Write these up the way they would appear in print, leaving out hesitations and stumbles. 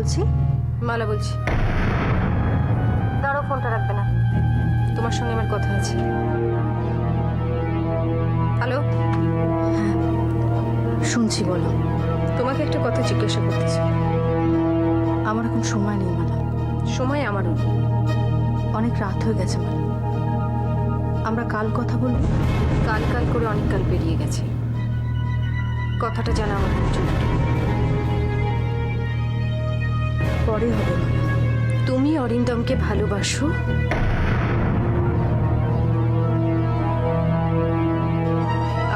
বলছি? মালা বলছি। দাঁড়াও, ফোনটা রাখবে না, তোমার সঙ্গে আমার কথা আছে। হ্যালো? হ্যাঁ শুনছি, বলো। তোমাকে একটা কথা জিজ্ঞাসা করতে চাই। আমার এখন সময় নেই মালা, সময় আমারও নেই। অনেক রাত হয়ে গেছে মালা, আমরা কাল কথা বলবো। কাল কাল করে অনেক কাল পেরিয়ে গেছে, কথাটা জানা আমার খুব জরুরি। পরে হবে মালা। তুমি অরিন্দমকে ভালোবাসো?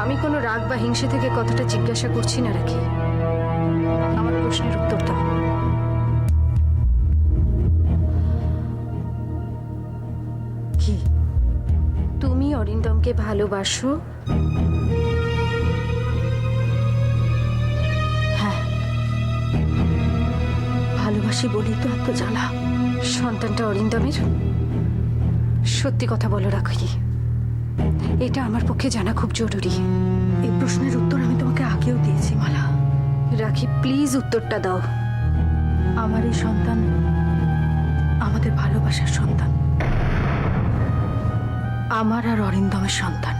আমি কোনো রাগ বা হিংসে থেকে কথাটা জিজ্ঞাসা করছি না রাখি, আমার প্রশ্নের উত্তর দাও। কি? তুমি অরিন্দমকে ভালোবাসো? হ্যাঁ ভালোবাসি বলি তো এত জ্বালা। সন্তানটা অরিন্দমের? সত্যি কথা বলো রাখি, এটা আমার পক্ষে জানা খুব জরুরি। এই প্রশ্নের উত্তর আমি তোমাকে আগেও দিয়েছি মালা। রাখি প্লিজ উত্তরটা দাও। আমার এই সন্তান আমাদের ভালোবাসার সন্তান, আমার আর অরিন্দমের সন্তান।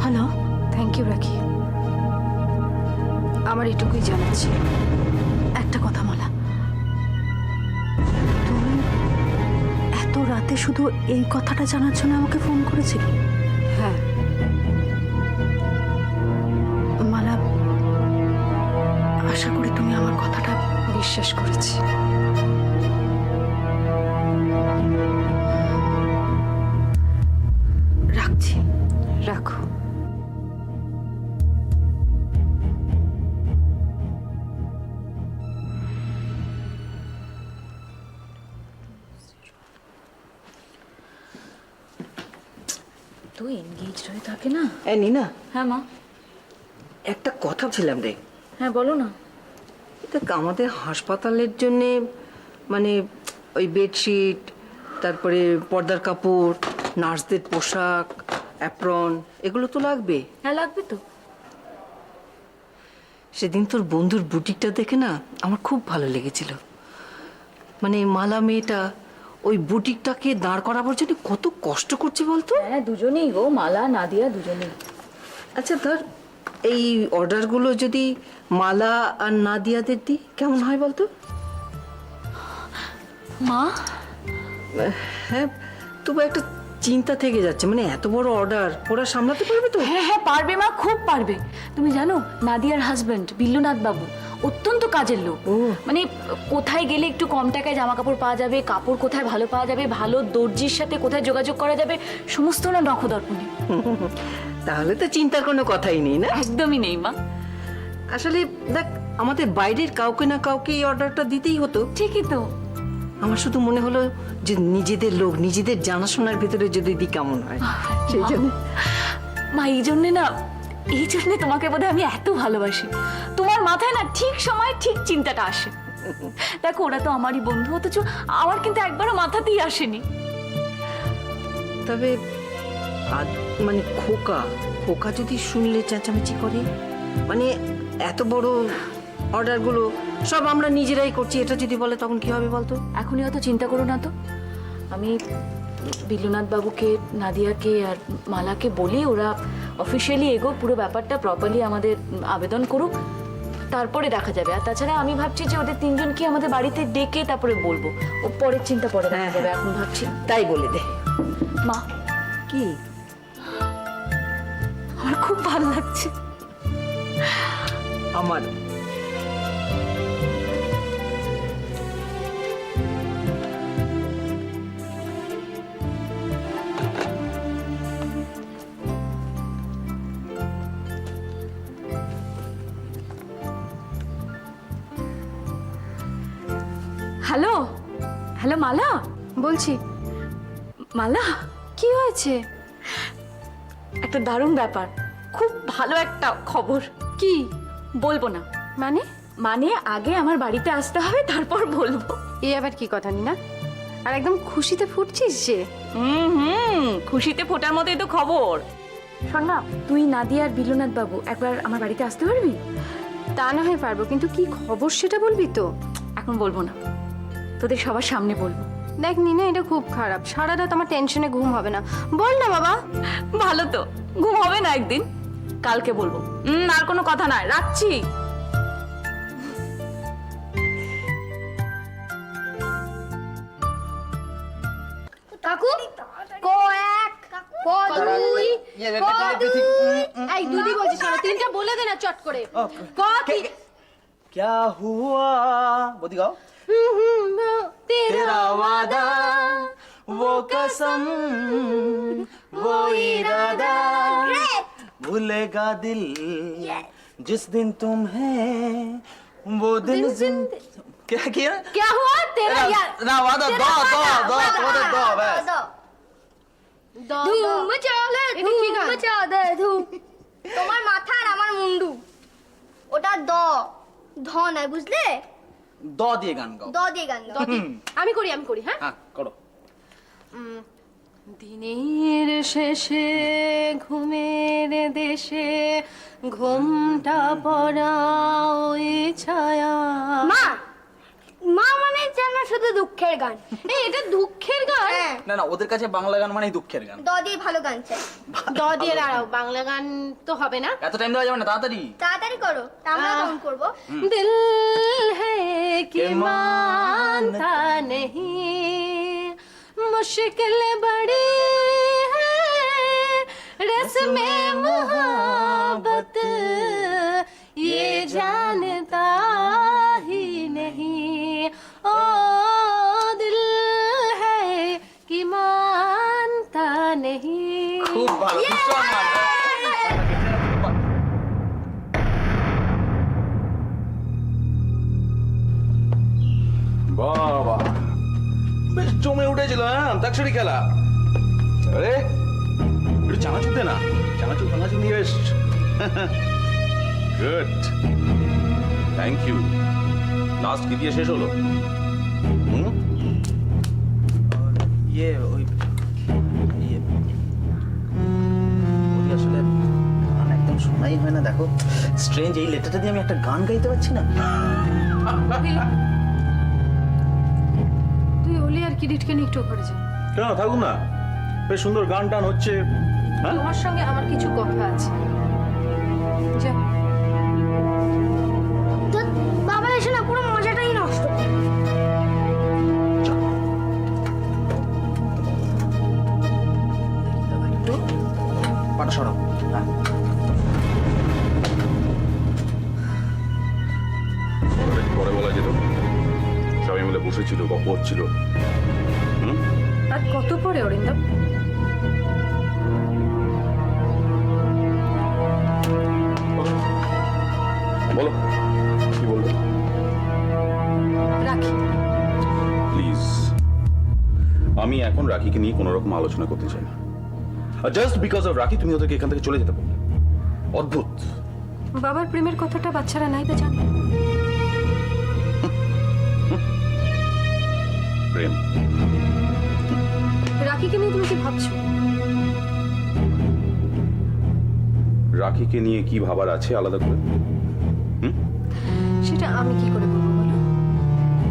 হ্যালো? থ্যাংক ইউ রাখি, আমার এটুকুই জানাচ্ছি। একটা কথা মালা, তুমি এত রাতে শুধু এই কথাটা জানার জন্য আমাকে ফোন করেছিলে? হ্যাঁ, মালা আশা করি তুমি আমার কথাটা বিশ্বাস করেছি। রাখছি। রাখো। তুই এনগেজড হয়ে থাকে না। এই নিনা, হ্যাঁ মা। একটা কথা ছিলাম রে। হ্যাঁ বলো না। দেখ, আমাদের হাসপাতালের জন্যে মানে ওই বেডশিট, তারপরে পর্দার কাপড়, নার্সদের পোশাক, অ্যাপ্রন, এগুলো তো লাগবে। হ্যাঁ লাগবে তো। সেদিন তোর বন্ধুর বুটিকটা দেখে না আমার খুব ভালো লেগেছিল। মানে মালা মেয়েটা ওই বুটিকটাকে দাঁড় করাবার জন্য কত কষ্ট করছে বলতো। হ্যাঁ দুজনেই গো, মালা নাদিয়া দুজনেই। আচ্ছা ধর, এই অর্ডারগুলো যদি মালা আর নাদিয়াদের দিই কেমন হয় বলতো? মা হ্যাঁ, তবু একটা চিন্তা থেকে যাচ্ছে, মানে এত বড় অর্ডার ওরা সামলাতে পারবে তো? হ্যাঁ হ্যাঁ পারবে মা, খুব পারবে। তুমি জানো নাদিয়ার হাজবেন্ড বিল্লুনাথ বাবু অত্যন্ত কাজের লোক। মানে কোথায় গেলে একটু কম টাকায় জামা কাপড় পাওয়া যাবে, কাপড় কোথায় ভালো পাওয়া যাবে, ভালো দর্জির সাথে কোথায় যোগাযোগ করা যাবে, সমস্ত না নখদর্পণে। তাহলে তো চিন্তার কোনো কথাই নেই না। একদমই নেই মা। আসলে দেখ, আমাদের বাইরের কাউকে না কাউকে এই অর্ডারটা দিতেই হতো। ঠিকই তো। আমার শুধু মনে হলো যে নিজেদের লোক, নিজেদের জানাশোনার ভিতরে যদি দিই কেমন হয়, সেই জন্য। মা এই জন্যে না, এই জন্যে তোমাকে বোধহয় আমি এত ভালোবাসি। তোমার মাথায় না ঠিক সময় ঠিক চিন্তাটা আসে। দেখো ওরা তো আমারই বন্ধু, অথচ আমার কিন্তু একবারও মাথাতেই আসেনি। তবে মানে খোকা খোকা যদি শুনলে চেঁচামেচি করে, মানে এত বড় অর্ডারগুলো সব আমরা নিজেরাই করছি, এটা যদি বলে তখন কি হবে বলতো? এখনই অত চিন্তা করো না তো। আমি বিল্লুনাথ বাবুকে, নাদিয়াকে আর মালাকে বলি ওরা অফিসিয়ালি এগো, পুরো ব্যাপারটা প্রপারলি আমাদের আবেদন করুক, তারপরে দেখা যাবে। আর তাছাড়া আমি ভাবছি যে ওদের তিনজনকে আমাদের বাড়িতে ডেকে তারপরে বলবো। ও পরের চিন্তা পরে দেখা যাবে, এখন ভাবছি তাই বলে দে। মা কি? আমার খুব ভালো লাগছে। আমার হ্যালো হ্যালো মালা বলছি। মালা কি হয়েছে? একটা দারুণ ব্যাপার, খুব ভালো একটা খবর। কি? বলবো না। মানে? মানে আগে আমার বাড়িতে আসতে হবে, তারপর বলবো। এ আবার কি কথা না? আর একদম খুশিতে ফুটছিস যে। খুশিতে ফোটার মতোই তো খবর। শোন না, তুই নাদিয়া আর বিলুনাথ বাবু একবার আমার বাড়িতে আসতে পারবি? তা না হয় পারবো, কিন্তু কি খবর সেটা বলবি তো? এখন বলবো না, তোদের সবার সামনে বলবো। দেখ নিনা, এটা খুব খারাপ। সারা রাত আমার টেনশনে ঘুম হবে না। বল না বাবা। ভালো তো, ঘুম হবে না একদিন, কালকে বলবো। আর কোনো কথা নয়, রাখছি। কাকু কো এক কো দুই কো দুই এই দুদি বলছি, সাড়ে তিনটা বলে দে না চট করে। কো তিন क्या हुआ बोती गाओ তেরা तेरा वादा वो कसम वो इरादा भूलेगा दिल जिस दिन तुम्हें वो दिन क्या किया क्या हुआ तेरा यार ना वादा दो दो दो दो दो बस ধুম চলে ধুম চাঁদে ধুম। তোমার মাথা আর আমার মুন্ডু, ওটা দ ধ নয়, বুঝলে? दो दिए गान गाओ দ দিয়ে গান গাও। আমি করি হ্যাঁ। हाँ करो দিনের শেষে ঘুমের দেশে ঘুমটা পড়া ওই ছায়া। মা মা মানে যেন শুধু দুঃখের গান। এই এটা দুঃখের গান? হ্যাঁ, না না ওদের কাছে বাংলা গান মানেই দুঃখের গান দ দিয়ে ভালো গান চাই। দ দিয়ে দাঁড়াও, বাংলা গান তো হবে না। এত টাইম দেওয়া যাবে না তাড়াতাড়ি তাড়াতাড়ি করো, আমরা কাউন্ট করবো। दिल है कि मानता नहीं, मुश्किल बड़ी है रस्मे मोहब्बत, ये जानता ही नहीं। ओ दिल है कि मानता नहीं। খুব ভালো ভীষণ ভালো বাবা বেশ জমে উঠেছিল হ্যাঁ তাকসুরি খেলা। আরে একটু চানাচুর দে না, চানাচুর ফানাচুর নিয়ে বেশ গুড থ্যাংক ইউ। লাস্ট কি দিয়ে শেষ হলো? ইয়ে ওই ইয়ে ওই আসলে গান একদম শোনাই হয় না। দেখো স্ট্রেঞ্জ, এই লেটারটা দিয়ে আমি একটা গান গাইতে পারছি না। তুই ওলি আর কিরিটকে নিয়ে একটু করে যা। কেন থাকুন না, বেশ সুন্দর গান টান হচ্ছে। হ্যাঁ তোমার সঙ্গে আমার কিছু কথা আছে। যা। ধুৎ, বাবা এসে না পুরো মজাটাই নষ্ট। একটু পাটা সরাও। হ্যাঁ ওটা কি পরে বলা যেত? সবাই মিলে বসেছিল, গল্প হচ্ছিল। আর কত পরে অরিন্দম? বলো কি বলবে রাখি। প্লিজ, আমি এখন রাখিকে নিয়ে কোনো রকম আলোচনা করতে চাই না। জাস্ট বিকজ অফ রাখি তুমি ওদেরকে এখান থেকে চলে যেতে পারবে। অদ্ভুত। বাবার প্রেমের কথাটা বাচ্চারা নাই বা জানে। প্রেম রাখিকে নিয়ে তুমি কি ভাবছো? রাখিকে নিয়ে কি ভাবার আছে আলাদা করে? সেটা আমি কি করে বলবো বলো?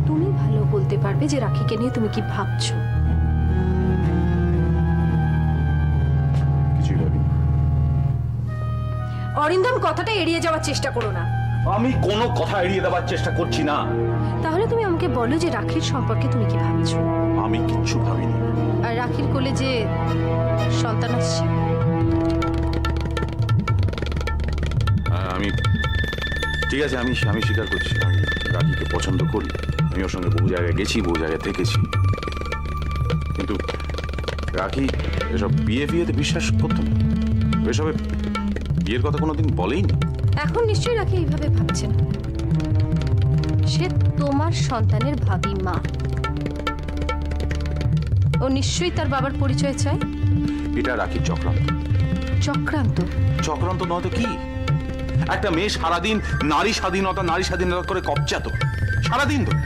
তুমি ভালো বলতে পারবে যে রাখিকে নিয়ে তুমি কি ভাবছো। কিছুই ভাবি। অরিন্দম, কথাটা এড়িয়ে যাওয়ার চেষ্টা করো না। আমি কোনো কথা এড়িয়ে দেওয়ার চেষ্টা করছি না। তাহলে তুমি আমাকে বলো যে রাখির সম্পর্কে তুমি কি ভাবছো। আমি কিচ্ছু ভাবিনি। আর রাখির কোলে যে সন্তান আসছে, আমি ঠিক আছে, আমি স্বীকার করছি আমি রাখিকে পছন্দ করি। আমি ওর সঙ্গে বহু জায়গায় গেছি, বহু জায়গায় থেকেছি, কিন্তু রাখি এসব বিয়েতে বিশ্বাস করতো না। এসবে বিয়ের কথা কোনোদিন বলেই না। এখন নিশ্চয়ই রাখি এইভাবে ভাবছে না। সে তোমার সন্তানের ভাবী মা। ও নিশ্চয়ই তার বাবার পরিচয় চায়। এটা রাখির চক্রান্ত। চক্রান্ত? চক্রান্ত নয় তো কি? একটা মেয়ে সারাদিন নারী স্বাধীনতা করে কবচাত সারাদিন ধরে।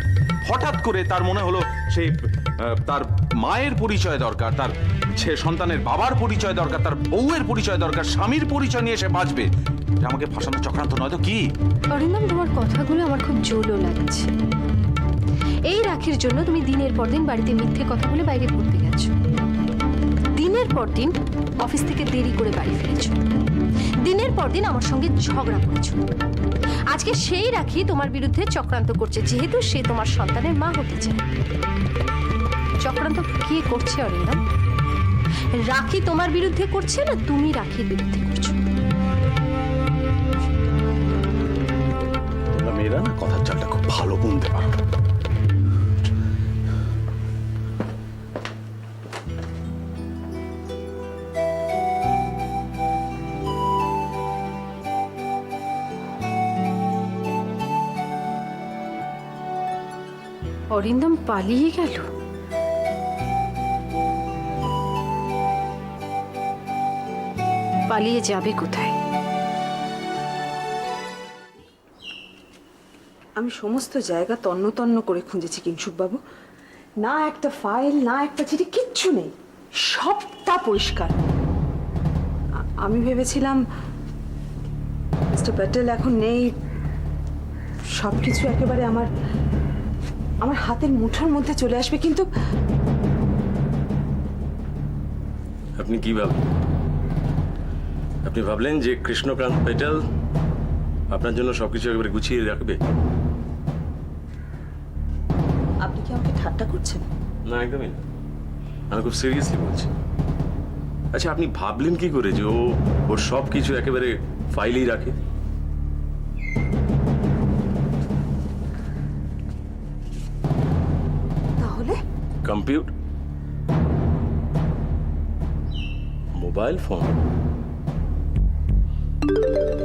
হঠাৎ করে তার মনে হলো সে তার মায়ের পরিচয় দরকার, তার সন্তানের বাবার পরিচয় দরকার, তার বউয়ের পরিচয় দরকার, স্বামীর পরিচয় নিয়ে সে বাঁচবে। এটা আমাকে ফাঁসানোর চক্রান্ত নয় তো কি? অরিন্দম, তোমার কথাগুলো আমার খুব জোলও লাগছে। এই রাখির জন্য তুমি দিনের পর দিন বাড়িতে মিথ্যে কথা বলে বাইরে ঘুরতে গেছো, দিনের পর দিন অফিস থেকে দেরি করে বাড়ি ফিরেছো, দিনের পর দিন আমার সঙ্গে ঝগড়া করেছো। আজকে সেই রাখি তোমার বিরুদ্ধে চক্রান্ত করছে, যেহেতু সে তোমার সন্তানের মা হতে চায়। চক্রান্ত কে করছে অরিন্দম? রাখি তোমার বিরুদ্ধে করছে না তুমি রাখির বিরুদ্ধে করছো? তোমরা মেয়েরা না কথার চালটা খুব ভালো বুনতে পারো। অরিন্দম পালিয়ে গেল? পালিয়ে যাবে কোথায়? আমি সমস্ত জায়গা তন্ন তন্ন করে খুঁজেছি কিংশুকবাবু, না একটা ফাইল না একটা চিঠি, কিচ্ছু নেই, সবটা পরিষ্কার। আমি ভেবেছিলাম মিস্টার প্যাটেল এখন নেই, সব কিছু একেবারে আমার হাতের মুঠোর মধ্যে চলে আসবে, কিন্তু আপনি কি ভাবলেন? আপনি ভাবলেন যে কৃষ্ণকান্ত প্যাটেল আপনার জন্য সবকিছু একেবারে গুছিয়ে রাখবে? আপনি কি আমাকে ঠাট্টা করছেন? না, একদমই না, আমি খুব সিরিয়াসলি বলছি। আচ্ছা, আপনি ভাবলেন কি করে যে ওর সব কিছু একেবারে ফাইলেই রাখে? তাহলে কম্পিউটার, মোবাইল ফোন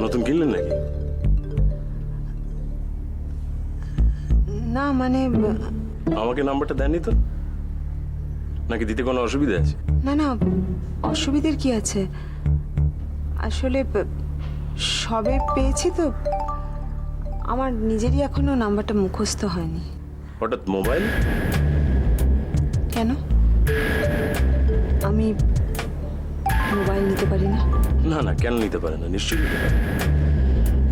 নতুন কিনলেন নাকি? না মানে আমাকে নাম্বারটা দেননি তো? নাকি দিতে কোনো অসুবিধা আছে? না না, অসুবিধের কি আছে, আসলে সবে পেয়েছি তো, আমার নিজেরই এখনো নাম্বারটা মুখস্থ হয়নি। হঠাৎ মোবাইল? কেন, আমি মোবাইল নিতে পারি না? না না, কেন নিতে পারে না? নিশ্চয়ই নিতে পারে।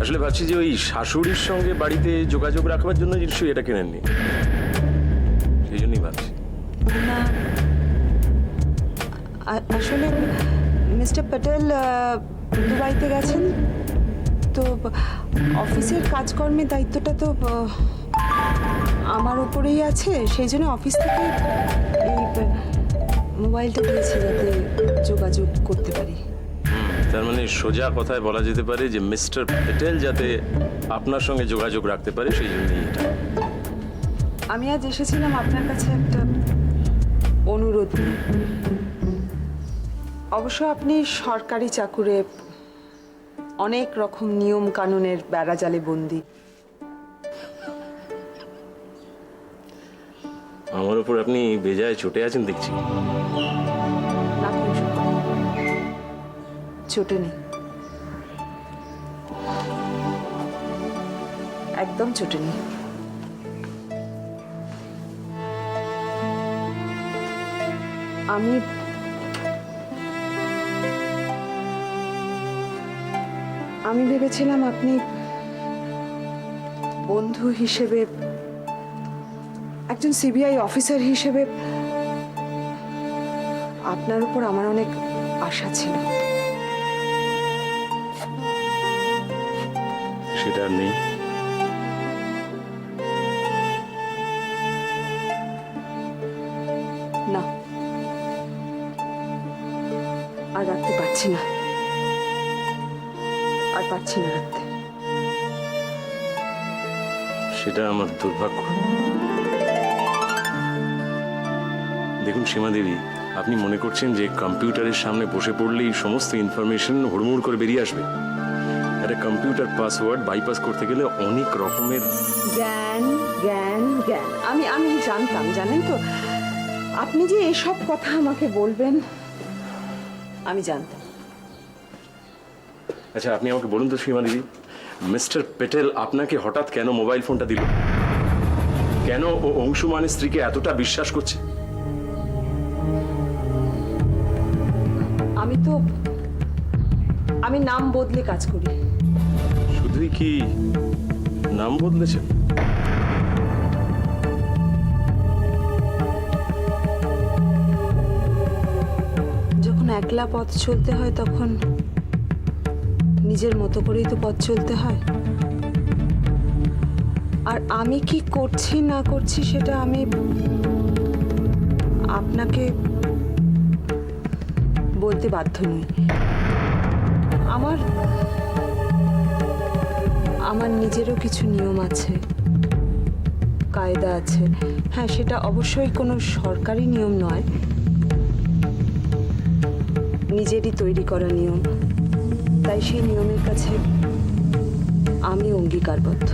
আসলে ভাবছি যে ওই শাশুড়ির সঙ্গে বাড়িতে যোগাযোগ রাখবার জন্য নিশ্চয়ই এটা কেনেননি, সেই জন্যই ভাবছি। না, আসলে মিস্টার প্যাটেল দুবাইতে গেছেন তো, অফিসের কাজকর্মের দায়িত্বটা তো আমার উপরেই আছে, সেই জন্য অফিস থেকে এই মোবাইলটা দিয়েছে যাতে যোগাযোগ করতে পারি। তার মানে সোজা কথায় বলা যেতে পারে যে মিস্টার প্যাটেল যাতে আপনার সঙ্গে যোগাযোগ রাখতে পারে সেই জন্যই এটা। আমি আজ এসেছিলাম আপনার কাছে একটা অনুরোধ নিয়ে। অবশ্য আপনি সরকারি চাকুরে, অনেক রকম নিয়ম কানুনের বেড়াজালে বন্দী। আমার উপর আপনি বেজায় চটে আছেন দেখছি। না কিংশুকবাবু, চটে নেই, একদম চটে নেই। আমি ভেবেছিলাম আপনি বন্ধু হিসেবে, একজন সিবিআই অফিসার হিসেবে আপনার উপর আমার অনেক আশা ছিল। সেটা আর নেই। না, আর রাখতে পারছি না, আর পারছি না রাখতে। সেটা আমার দুর্ভাগ্য। দেখুন সীমা দেবী, আপনি মনে করছেন যে কম্পিউটারের সামনে বসে পড়লেই সমস্ত ইনফরমেশন হুড়মুড় করে বেরিয়ে আসবে? একটা কম্পিউটার পাসওয়ার্ড বাইপাস করতে গেলে অনেক রকমের জ্ঞান জ্ঞান জ্ঞান, আমি জানতাম, জানেন তো, আপনি যে এসব কথা আমাকে বলবেন আমি জানতাম। আচ্ছা, আপনি আমাকে বলুন তো সীমা দেবী, মিস্টার পেটেল আপনাকে হঠাৎ কেন মোবাইল ফোনটা দিল? কেন ও অংশুমানের স্ত্রীকে এতটা বিশ্বাস করছে? আমি নাম বদলে কাজ করি। শুধুই কি নাম বদলেছেন? যখন একলা পথ চলতে হয় তখন নিজের মতো করেই তো পথ চলতে হয়। আর আমি কি করছি না করছি সেটা আমি আপনাকে বলতে বাধ্য নই। আমার নিজেরও কিছু নিয়ম আছে, কায়দা আছে। হ্যাঁ, সেটা অবশ্যই কোনো সরকারি নিয়ম নয়, নিজেরই তৈরি করা নিয়ম। তাই সেই নিয়মের কাছে আমি অঙ্গীকারবদ্ধ।